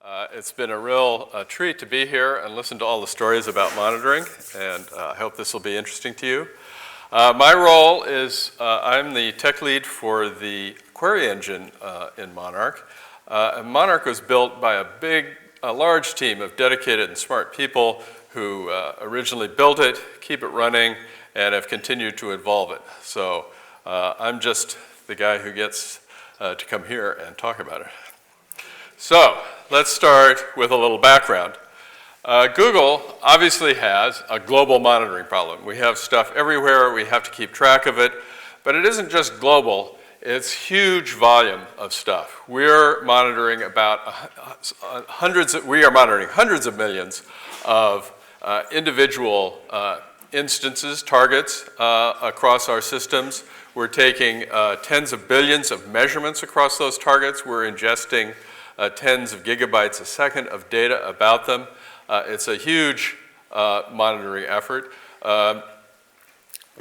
It's been a real treat to be here and listen to all the stories about monitoring, and I hope this will be interesting to you. My role is I'm the tech lead for the query engine in Monarch. Monarch was built by a large team of dedicated and smart people who originally built it, keep it running, and have continued to evolve it. So I'm just the guy who gets to come here and talk about it. So let's start with a little background. Google obviously has a global monitoring problem. We have stuff everywhere, we have to keep track of it, but it isn't just global, it's huge volume of stuff. We're monitoring hundreds of millions of individual instances, targets across our systems. We're taking tens of billions of measurements across those targets. We're ingesting tens of gigabytes a second of data about them. It's a huge monitoring effort.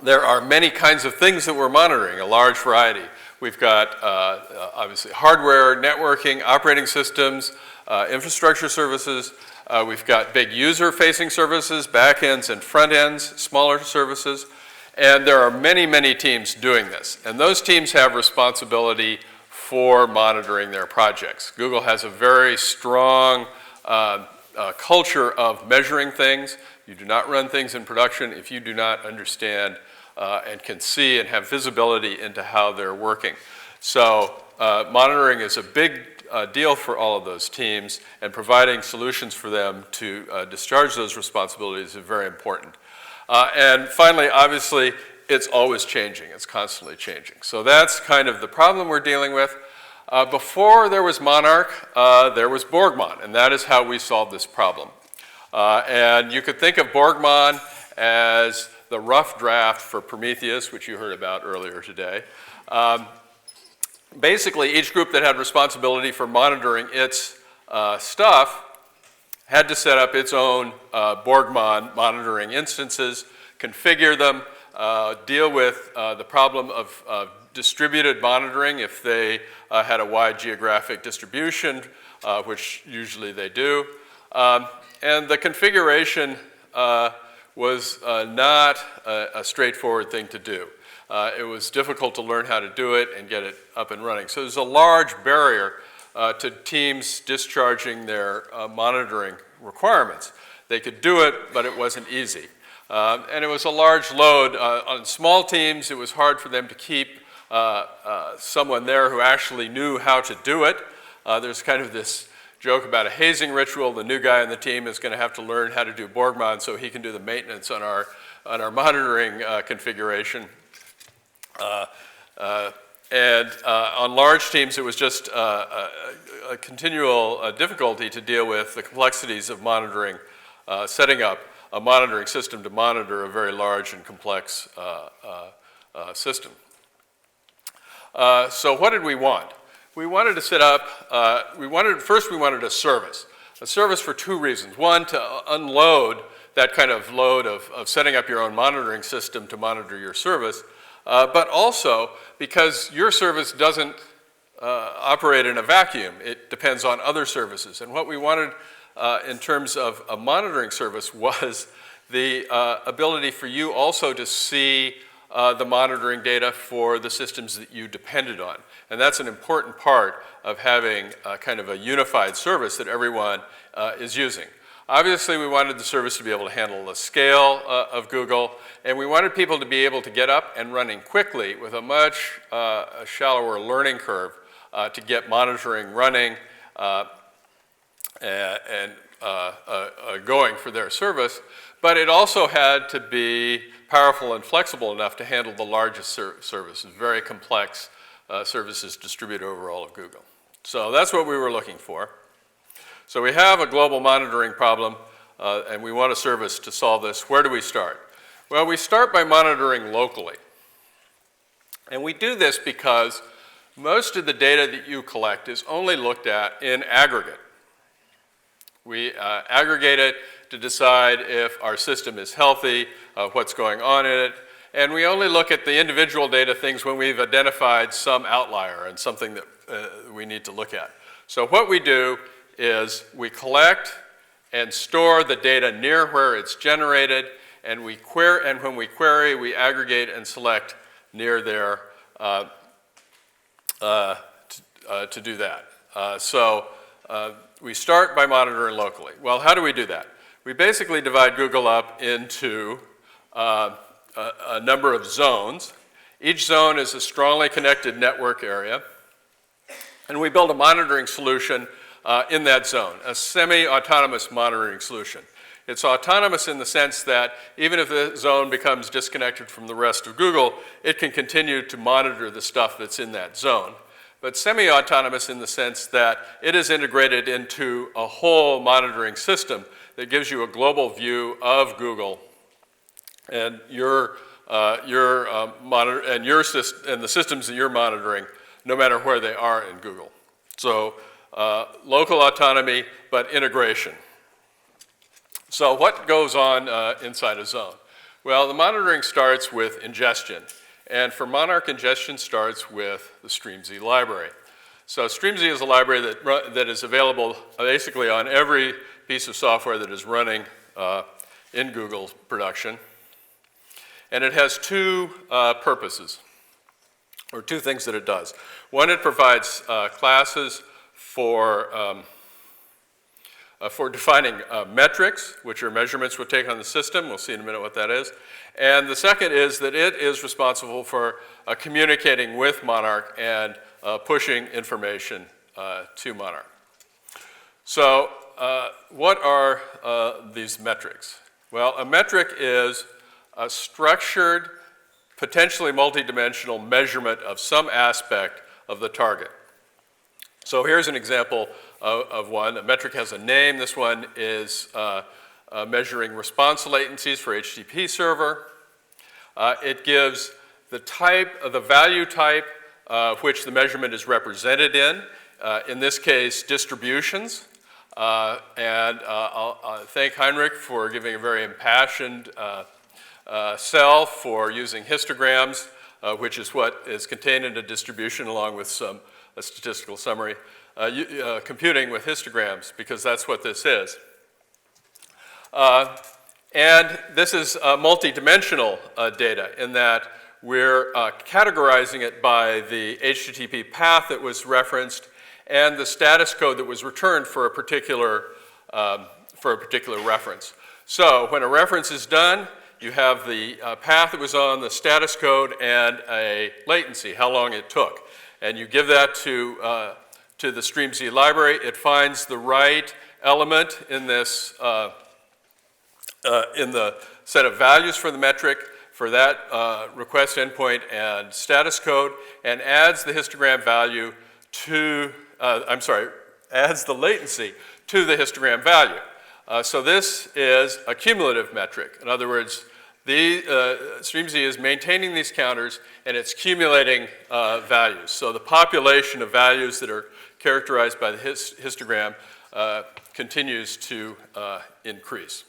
There are many kinds of things that we're monitoring, a large variety. We've got obviously hardware, networking, operating systems, infrastructure services. We've got big user-facing services, back ends and front ends, smaller services. And there are many, many teams doing this. And those teams have responsibility for monitoring their projects. Google has a very strong culture of measuring things. You do not run things in production if you do not understand and can see and have visibility into how they're working. So monitoring is a big deal for all of those teams, and providing solutions for them to discharge those responsibilities is very important. And finally, obviously, it's always changing. It's constantly changing. So that's kind of the problem we're dealing with. Before there was Monarch, there was Borgmon, and that is how we solved this problem. And you could think of Borgmon as the rough draft for Prometheus, which you heard about earlier today. Basically, each group that had responsibility for monitoring its stuff had to set up its own Borgmon monitoring instances, configure them, deal with the problem of distributed monitoring if they had a wide geographic distribution, which usually they do. And the configuration was not a straightforward thing to do. It was difficult to learn how to do it and get it up and running. So there's a large barrier to teams discharging their monitoring requirements. They could do it, but it wasn't easy. And it was a large load. On small teams, it was hard for them to keep someone there who actually knew how to do it. There's kind of this joke about a hazing ritual. The new guy on the team is going to have to learn how to do Borgmon so he can do the maintenance on our monitoring configuration. And on large teams, it was just a continual difficulty to deal with the complexities of monitoring, setting up a monitoring system to monitor a very large and complex system. So what did we want? We wanted to set up, first we wanted a service for two reasons. One, to unload that kind of load of setting up your own monitoring system to monitor your service, but also because your service doesn't operate in a vacuum. It depends on other services. And what we wanted in terms of a monitoring service was the ability for you also to see the monitoring data for the systems that you depended on. And that's an important part of having kind of a unified service that everyone is using. Obviously, we wanted the service to be able to handle the scale of Google, and we wanted people to be able to get up and running quickly with a much shallower learning curve to get monitoring running and going for their service. But it also had to be powerful and flexible enough to handle the largest services, very complex services distributed over all of Google. So that's what we were looking for. So we have a global monitoring problem, and we want a service to solve this. Where do we start? Well, we start by monitoring locally. And we do this because most of the data that you collect is only looked at in aggregate. We aggregate it to decide if our system is healthy, what's going on in it, and we only look at the individual data things when we've identified some outlier and something that we need to look at. So what we do is we collect and store the data near where it's generated, and when we query, we aggregate and select near there to do that. We start by monitoring locally. Well, how do we do that? We basically divide Google up into a number of zones. Each zone is a strongly connected network area, and we build a monitoring solution in that zone, a semi-autonomous monitoring solution. It's autonomous in the sense that even if the zone becomes disconnected from the rest of Google, it can continue to monitor the stuff that's in that zone. But semi-autonomous in the sense that it is integrated into a whole monitoring system that gives you a global view of Google and the systems that you're monitoring, no matter where they are in Google. So local autonomy, but integration. So what goes on inside a zone? Well, the monitoring starts with ingestion. And for Monarch, ingestion starts with the StreamZ library. So StreamZ is a library that is available basically on every piece of software that is running in Google production. And it has two purposes, or two things that it does. One, it provides classes for defining metrics, which are measurements we'll take on the system. We'll see in a minute what that is. And the second is that it is responsible for communicating with Monarch and pushing information to Monarch. So what are these metrics? Well, a metric is a structured, potentially multidimensional measurement of some aspect of the target. So here's an example of one. A metric has a name. This one is measuring response latencies for HTTP server. It gives the value type which the measurement is represented in this case, distributions. And I'll thank Heinrich for giving a very impassioned cell for using histograms, which is what is contained in a distribution along with a statistical summary, computing with histograms, because that's what this is. And this is multi-dimensional data in that we're categorizing it by the HTTP path that was referenced and the status code that was returned for a particular reference. So when a reference is done, you have the path that was on, the status code, and a latency, how long it took. And you give that to the StreamZ library. It finds the right element in this in the set of values for the metric for that request endpoint and status code, and adds the histogram value to, adds the latency to the histogram value. So this is a cumulative metric. In other words, the StreamZ is maintaining these counters and it's accumulating values. So the population of values that are characterized by the histogram continues to increase.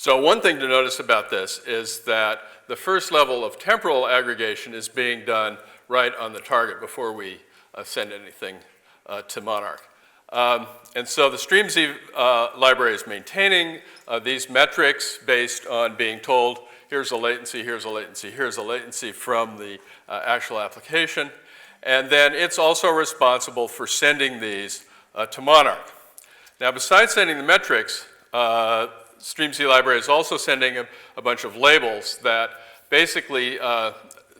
So one thing to notice about this is that the first level of temporal aggregation is being done right on the target before we send anything to Monarch. And so the StreamZ library is maintaining these metrics based on being told, here's a latency, here's a latency, here's a latency from the actual application. And then it's also responsible for sending these to Monarch. Now, besides sending the metrics, StreamZ library is also sending a bunch of labels that basically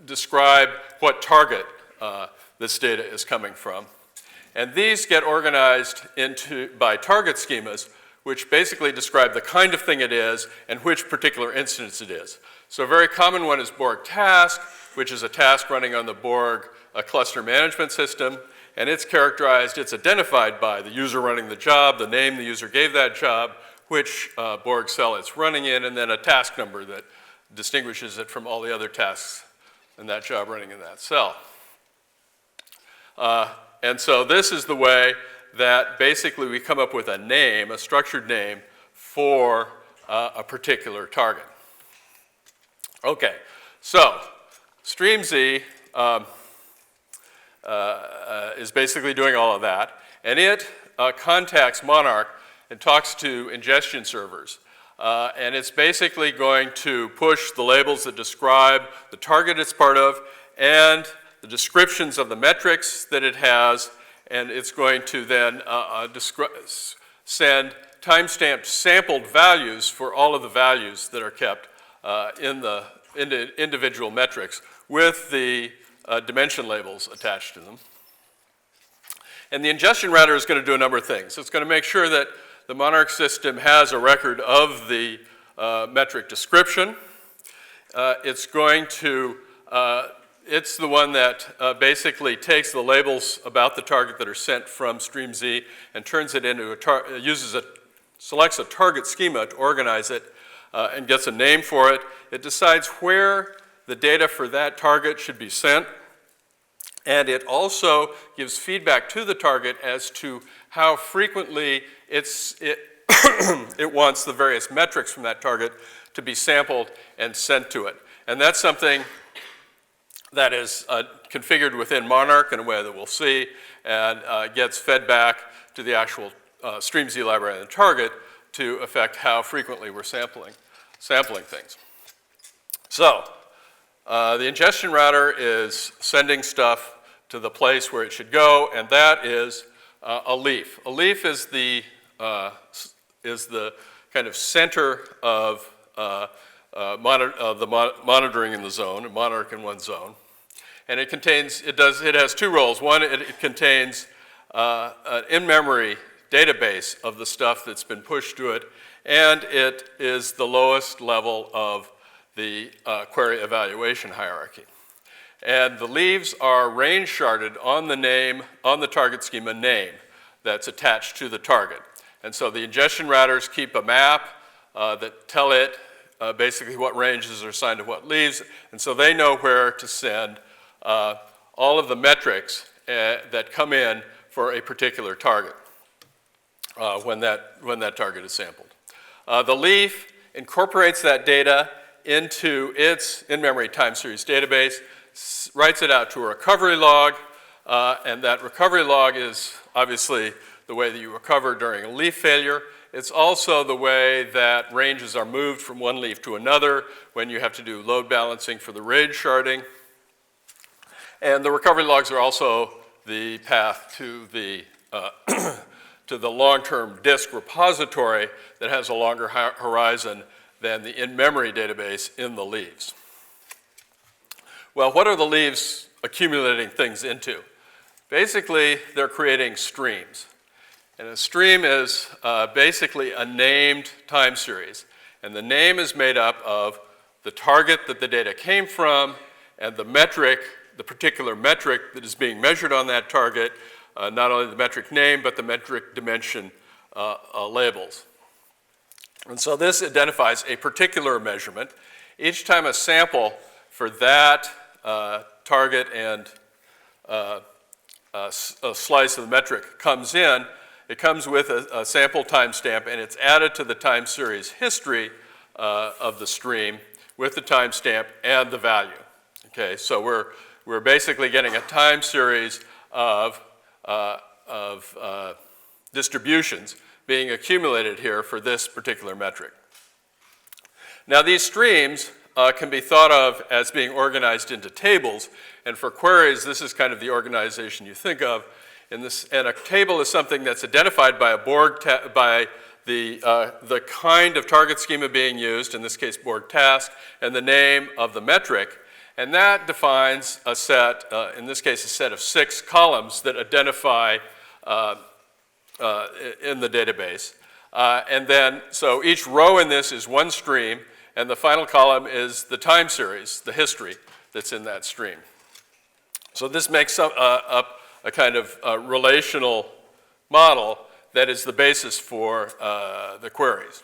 describe what target this data is coming from. And these get organized by target schemas, which basically describe the kind of thing it is and which particular instance it is. So a very common one is Borg task, which is a task running on the Borg cluster management system. And it's characterized, it's identified by the user running the job, the name the user gave that job, which Borg cell it's running in, and then a task number that distinguishes it from all the other tasks in that job running in that cell. And so this is the way that basically we come up with a name, a structured name, for a particular target. Okay, so StreamZ is basically doing all of that, and it contacts Monarch and talks to ingestion servers. And it's basically going to push the labels that describe the target it's part of and the descriptions of the metrics that it has, and it's going to then send timestamped sampled values for all of the values that are kept in the individual metrics with the dimension labels attached to them. And the ingestion router is going to do a number of things. It's going to make sure that the Monarch system has a record of the metric description. It's the one that basically takes the labels about the target that are sent from stream Z and turns it into selects a target schema to organize it and gets a name for it. It decides where the data for that target should be sent. And it also gives feedback to the target as to how frequently it wants the various metrics from that target to be sampled and sent to it. And that's something that is configured within Monarch in a way that we'll see, and gets fed back to the actual stream Z library and the target to affect how frequently we're sampling things. So the ingestion router is sending stuff to the place where it should go, and that is a leaf. A leaf is the kind of center of the monitoring in the zone, Monarch in one zone. And it has two roles. One, it contains an in-memory database of the stuff that's been pushed to it, and it is the lowest level of the query evaluation hierarchy. And the leaves are range sharded on the target schema name that's attached to the target. And so the ingestion routers keep a map that tell it basically what ranges are assigned to what leaves, and so they know where to send all of the metrics that come in for a particular target when that target is sampled. The leaf incorporates that data into its in-memory time series database, writes it out to a recovery log, and that recovery log is obviously the way that you recover during a leaf failure. It's also the way that ranges are moved from one leaf to another when you have to do load balancing for the RAID sharding. And the recovery logs are also the path to the long-term disk repository that has a longer horizon than the in-memory database in the leaves. Well, what are the leaves accumulating things into? Basically, they're creating streams. And a stream is basically a named time series. And the name is made up of the target that the data came from and the metric, the particular metric that is being measured on that target, not only the metric name, but the metric dimension labels. And so this identifies a particular measurement. Each time a sample for that target and a slice of the metric comes in, it comes with a sample timestamp, and it's added to the time series history of the stream with the timestamp and the value. Okay, so we're basically getting a time series of distributions being accumulated here for this particular metric. Now these streams can be thought of as being organized into tables, and for queries, this is kind of the organization you think of. And a table is something that's identified by a by the kind of target schema being used, in this case Borg task, and the name of the metric. And that defines a set, in this case a set of 6 columns that identify in the database. And then, so each row in this is one stream, and the final column is the time series, the history that's in that stream. So this makes up a kind of relational model that is the basis for the queries.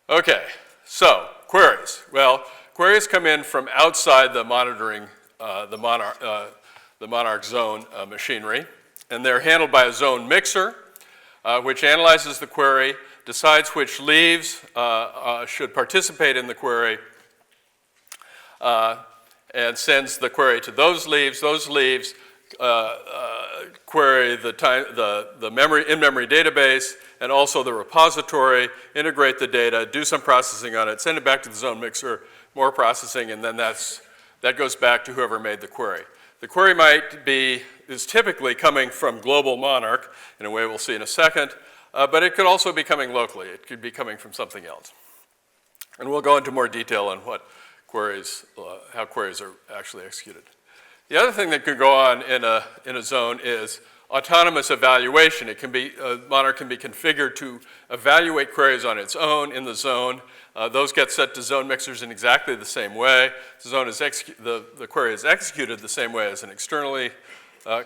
Okay, so queries. Well, queries come in from outside the monitoring, the Monarch zone machinery, and they're handled by a zone mixer, which analyzes the query, decides which leaves should participate in the query, and sends the query to those leaves. Those leaves query the memory, in-memory database, and also the repository, integrate the data, do some processing on it, send it back to the zone mixer, more processing, and then that goes back to whoever made the query. The query is typically coming from global Monarch, in a way we'll see in a second, but it could also be coming locally. It could be coming from something else. And we'll go into more detail on what queries, how queries are actually executed. The other thing that could go on in a zone is autonomous evaluation. It can be, Monarch can be configured to evaluate queries on its own in the zone. Those get set to zone mixers in exactly the same way. The query is executed the same way as an externally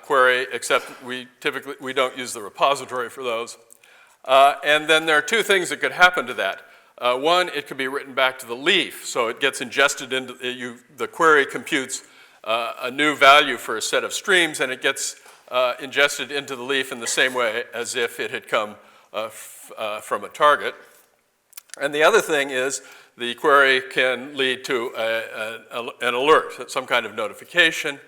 query, except we don't use the repository for those. And then there are two things that could happen to that. One, it could be written back to the leaf, so it gets ingested into, the query computes a new value for a set of streams, and it gets ingested into the leaf in the same way as if it had come from a target. And the other thing is the query can lead to an alert, some kind of notification,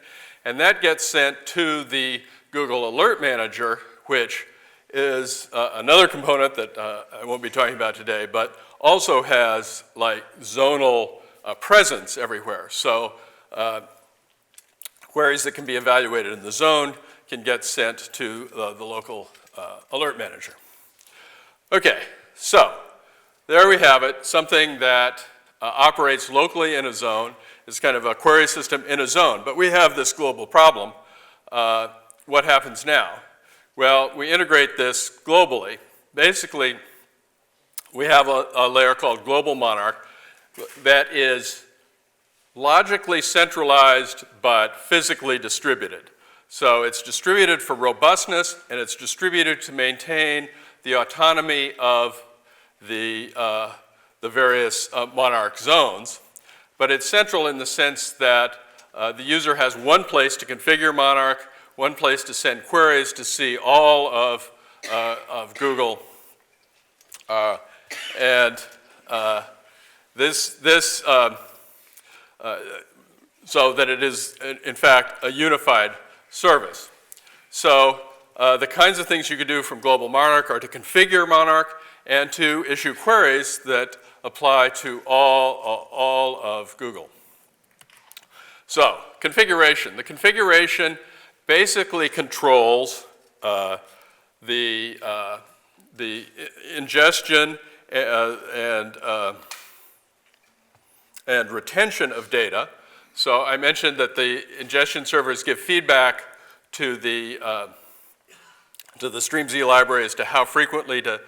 and that gets sent to the Google Alert Manager, which is another component that I won't be talking about today, but also has like zonal presence everywhere. So queries that can be evaluated in the zone can get sent to the local alert manager. Okay, so there we have it, something that operates locally in a zone. It's kind of a query system in a zone, but we have this global problem. What happens now? Well, we integrate this globally. Basically, we have a layer called Global Monarch that is logically centralized but physically distributed. So it's distributed for robustness, and it's distributed to maintain the autonomy of the various Monarch zones. But it's central in the sense that the user has one place to configure Monarch, one place to send queries to see all of Google. So that it is, in fact, a unified service. So the kinds of things you could do from Global Monarch are to configure Monarch and to issue queries that apply to all of Google. So configuration. The configuration basically controls the ingestion and retention of data. So I mentioned that the ingestion servers give feedback to the StreamZ library as to how frequently to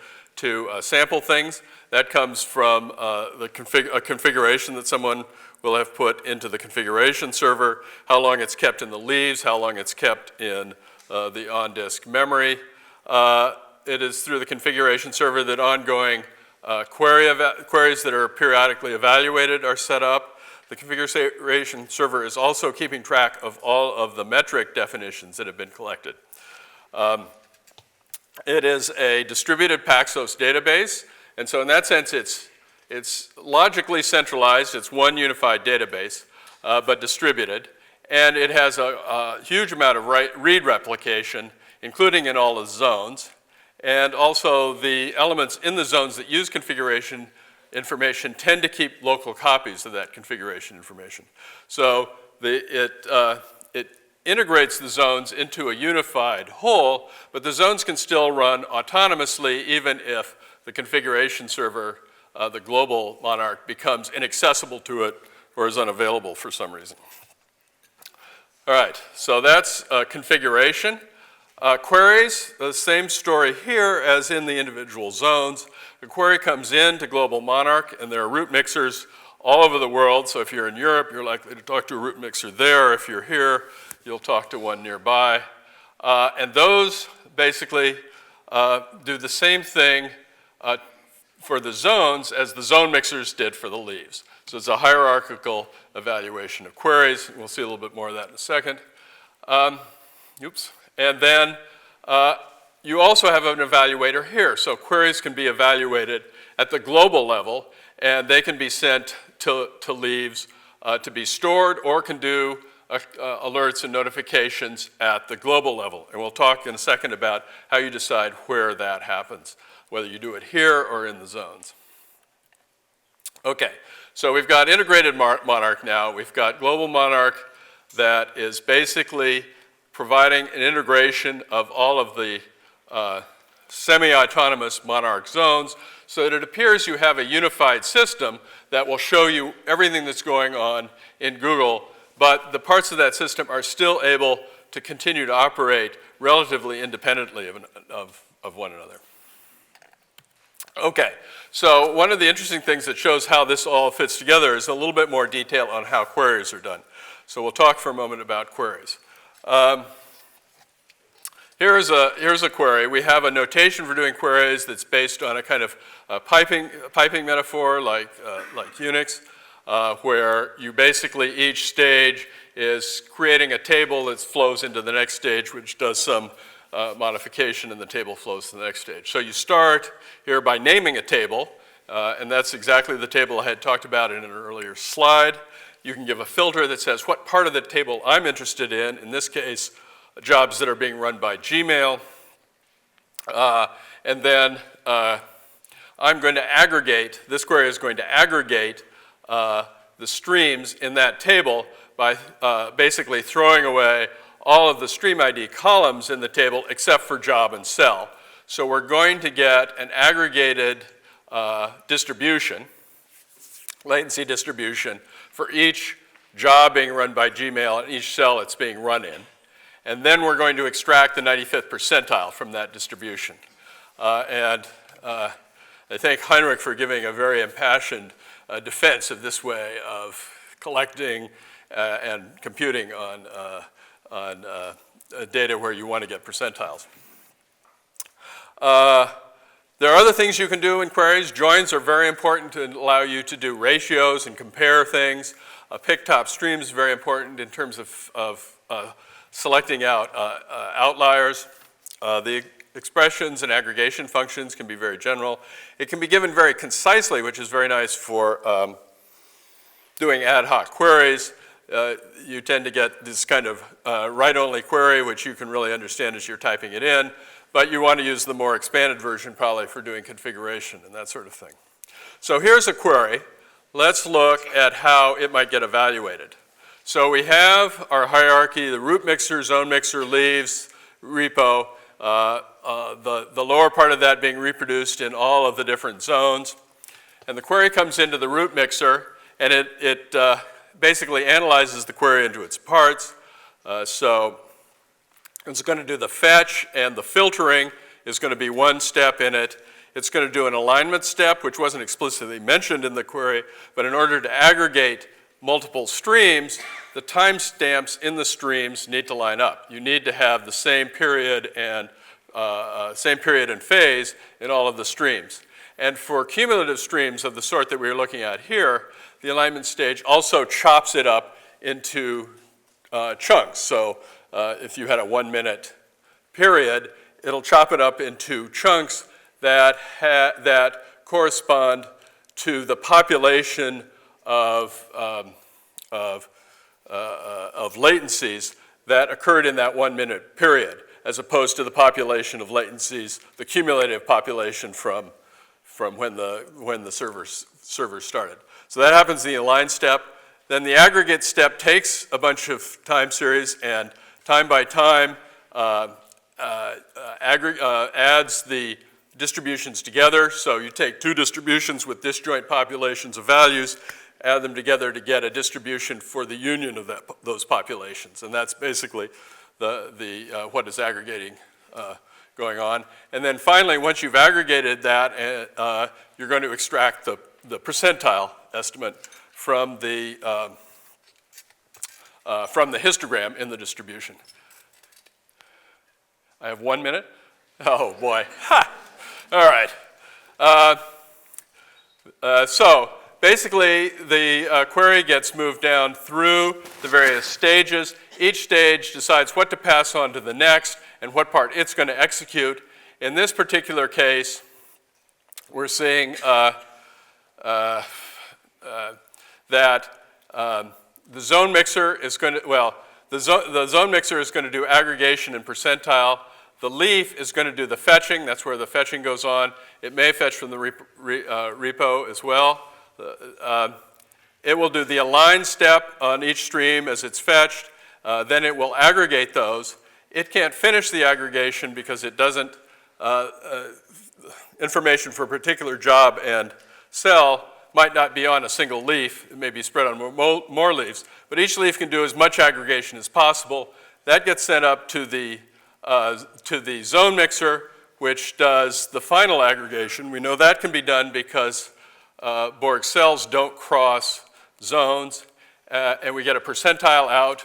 sample things. That comes from a configuration that someone will have put into the configuration server, how long it's kept in the leaves, how long it's kept in the on-disk memory. It is through the configuration server that ongoing queries that are periodically evaluated are set up. The configuration server is also keeping track of all of the metric definitions that have been collected. It is a distributed Paxos database, and so in that sense it's logically centralized. It's one unified database, but distributed. And it has a huge amount of read replication, including in all the zones. And also the elements in the zones that use configuration information tend to keep local copies of that configuration information. So it integrates the zones into a unified whole, but the zones can still run autonomously even if the configuration server, the global Monarch, becomes inaccessible to it or is unavailable for some reason. All right, so that's configuration. Queries, the same story here as in the individual zones. The query comes in to Global Monarch, and there are root mixers all over the world. So if you're in Europe, you're likely to talk to a root mixer there. If you're here, you'll talk to one nearby. And those basically do the same thing for the zones as the zone mixers did for the leaves. So it's a hierarchical evaluation of queries. We'll see a little bit more of that in a second. And then you also have an evaluator here. So queries can be evaluated at the global level, and they can be sent to leaves to be stored, or can do alerts and notifications at the global level. And we'll talk in a second about how you decide where that happens, whether you do it here or in the zones. Okay, so we've got integrated Monarch now. We've got global Monarch that is basically providing an integration of all of the semi-autonomous Monarch zones so that it appears you have a unified system that will show you everything that's going on in Google, but the parts of that system are still able to continue to operate relatively independently of one another. Okay, so one of the interesting things that shows how this all fits together is a little bit more detail on how queries are done. So we'll talk for a moment about queries. Here's a query. We have a notation for doing queries that's based on a kind of piping metaphor like Unix, where you basically, each stage is creating a table that flows into the next stage, which does some modification, and the table flows to the next stage. So you start here by naming a table, and that's exactly the table I had talked about in an earlier slide. You can give a filter that says what part of the table I'm interested in this case, jobs that are being run by Gmail. And then I'm going to aggregate, this query is going to aggregate the streams in that table by basically throwing away all of the stream ID columns in the table except for job and cell. So we're going to get an aggregated distribution, latency distribution, for each job being run by Gmail and each cell it's being run in. And then we're going to extract the 95th percentile from that distribution. I thank Heinrich for giving a very impassioned defense of this way of collecting and computing on data where you want to get percentiles. There are other things you can do in queries. Joins are very important to allow you to do ratios and compare things. Pick top streams is very important in terms of selecting out outliers. The expressions and aggregation functions can be very general. It can be given very concisely, which is very nice for doing ad hoc queries. You tend to get this kind of write-only query, which you can really understand as you're typing it in, but you want to use the more expanded version probably for doing configuration and that sort of thing. So here's a query. Let's look at how it might get evaluated. So we have our hierarchy, the root mixer, zone mixer, leaves, repo, the lower part of that being reproduced in all of the different zones. And the query comes into the root mixer, and it basically analyzes the query into its parts. So it's going to do the fetch, and the filtering is going to be one step in it. It's going to do an alignment step, which wasn't explicitly mentioned in the query, but in order to aggregate multiple streams, the timestamps in the streams need to line up. You need to have the same period and phase in all of the streams. And for cumulative streams of the sort that we were looking at here, the alignment stage also chops it up into chunks. So if you had a 1 minute period, it'll chop it up into chunks that correspond to the population of latencies that occurred in that 1 minute period, as opposed to the population of latencies, the cumulative population from when the server started. So that happens in the align step. Then the aggregate step takes a bunch of time series and time by time adds the distributions together. So you take two distributions with disjoint populations of values, add them together to get a distribution for the union of those populations. And that's basically what is aggregating going on. And then finally, once you've aggregated that, you're going to extract the percentile estimate from the histogram in the distribution. I have 1 minute? Oh boy, ha! All right. So basically, the query gets moved down through the various stages. Each stage decides what to pass on to the next and what part it's going to execute. In this particular case, we're seeing that the zone mixer is going to, well, the zone mixer is going to do aggregation and percentile. The leaf is going to do the fetching. That's where the fetching goes on. It may fetch from the repo as well. It will do the align step on each stream as it's fetched. Then it will aggregate those. It can't finish the aggregation because it doesn't, information for a particular job and cell might not be on a single leaf. It may be spread on more leaves. But each leaf can do as much aggregation as possible. That gets sent up to the zone mixer, which does the final aggregation. We know that can be done because Borg cells don't cross zones, and we get a percentile out.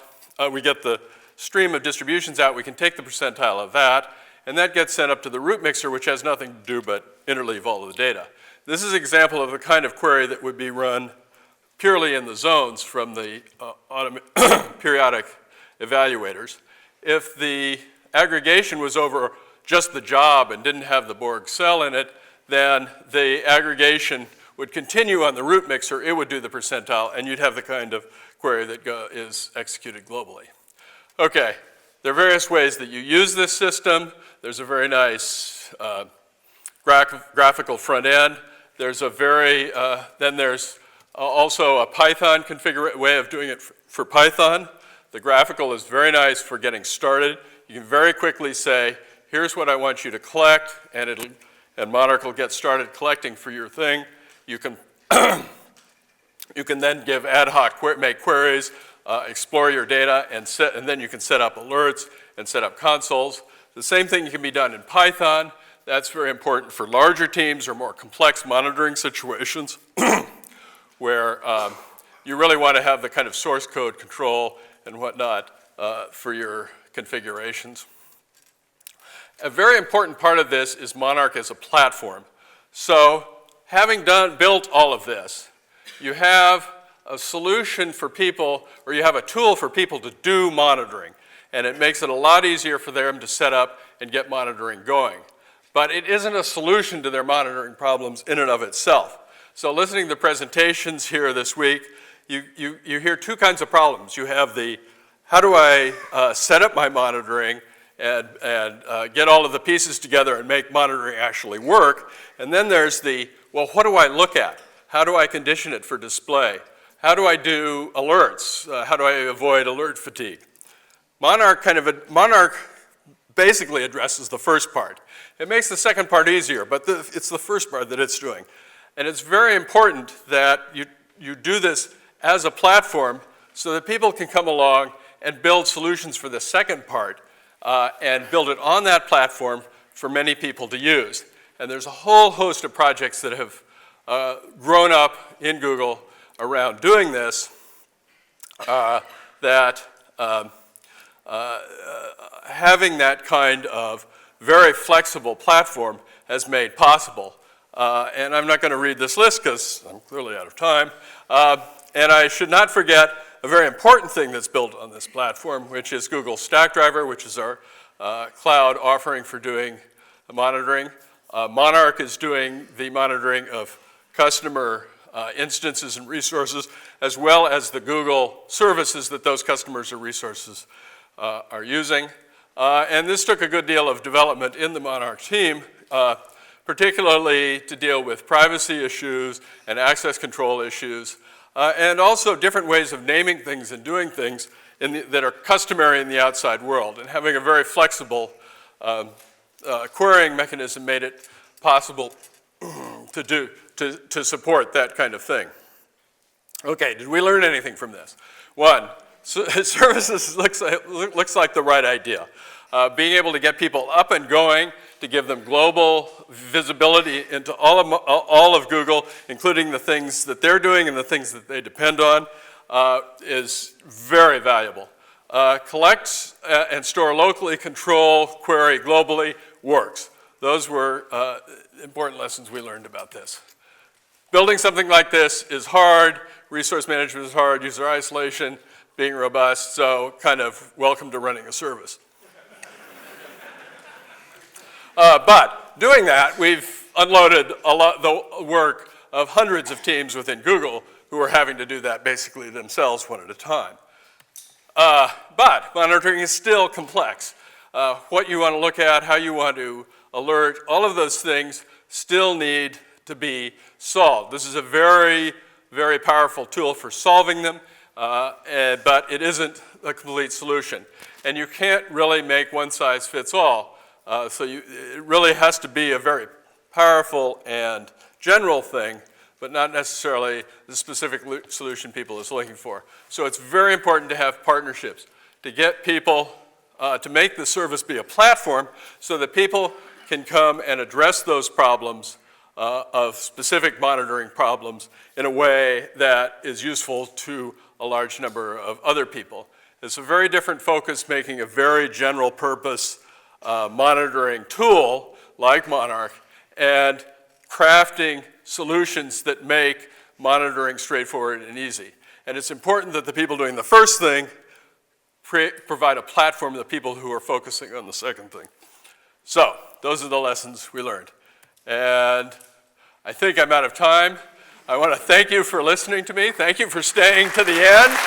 We get the stream of distributions out. We can take the percentile of that, and that gets sent up to the root mixer, which has nothing to do but interleave all of the data. This is an example of the kind of query that would be run purely in the zones from the periodic evaluators. If the aggregation was over just the job and didn't have the Borg cell in it, then the aggregation would continue on the root mixer. It would do the percentile, and you'd have the kind of query that is executed globally. Okay, there are various ways that you use this system. There's a very nice graphical front end. There's a then there's also a Python way of doing it for Python. The graphical is very nice for getting started. You can very quickly say, here's what I want you to collect, and Monarch will get started collecting for your thing. You can, you can then give ad hoc, make queries, explore your data, and then you can set up alerts and set up consoles. The same thing can be done in Python. That's very important for larger teams or more complex monitoring situations where you really want to have the kind of source code control and whatnot for your configurations. A very important part of this is Monarch as a platform. So having built all of this, you have a solution for people, or you have a tool for people to do monitoring, and it makes it a lot easier for them to set up and get monitoring going. But it isn't a solution to their monitoring problems in and of itself. So listening to the presentations here this week, you hear two kinds of problems. You have the, how do I set up my monitoring and get all of the pieces together and make monitoring actually work? And then there's the, well, what do I look at? How do I condition it for display? How do I do alerts? How do I avoid alert fatigue? Monarch basically addresses the first part. It makes the second part easier, but it's the first part that it's doing. And it's very important that you do this as a platform so that people can come along and build solutions for the second part and build it on that platform for many people to use. And there's a whole host of projects that have grown up in Google around doing this having that kind of very flexible platform has made possible. And I'm not going to read this list because I'm clearly out of time. And I should not forget a very important thing that's built on this platform, which is Google Stackdriver, which is our cloud offering for doing monitoring. Monarch is doing the monitoring of customer instances and resources, as well as the Google services that those customers or resources are using. And this took a good deal of development in the Monarch team, particularly to deal with privacy issues and access control issues, and also different ways of naming things and doing things that are customary in the outside world. And having a very flexible querying mechanism made it possible to support that kind of thing. Okay, did we learn anything from this? One, services looks like the right idea. Being able to get people up and going, to give them global visibility into all of Google, including the things that they're doing and the things that they depend on, is very valuable. Collect and store locally, control, query globally, works. Those were important lessons we learned about this. Building something like this is hard. Resource management is hard. User isolation, being robust, so kind of welcome to running a service. But doing that, we've unloaded the work of hundreds of teams within Google who who are having to do that basically themselves one at a time. But monitoring is still complex. What you want to look at, how you want to alert, all of those things still need to be solved. This is a very, very powerful tool for solving them, but it isn't a complete solution. And you can't really make one size fits all. So it really has to be a very powerful and general thing, but not necessarily the specific solution people is looking for. So it's very important to have partnerships, to get people, to make the service be a platform so that people can come and address those problems of specific monitoring problems in a way that is useful to a large number of other people. It's a very different focus making a very general purpose monitoring tool like Monarch and crafting solutions that make monitoring straightforward and easy. And it's important that the people doing the first thing provide a platform to the people who are focusing on the second thing. So those are the lessons we learned. And I think I'm out of time. I want to thank you for listening to me. Thank you for staying to the end.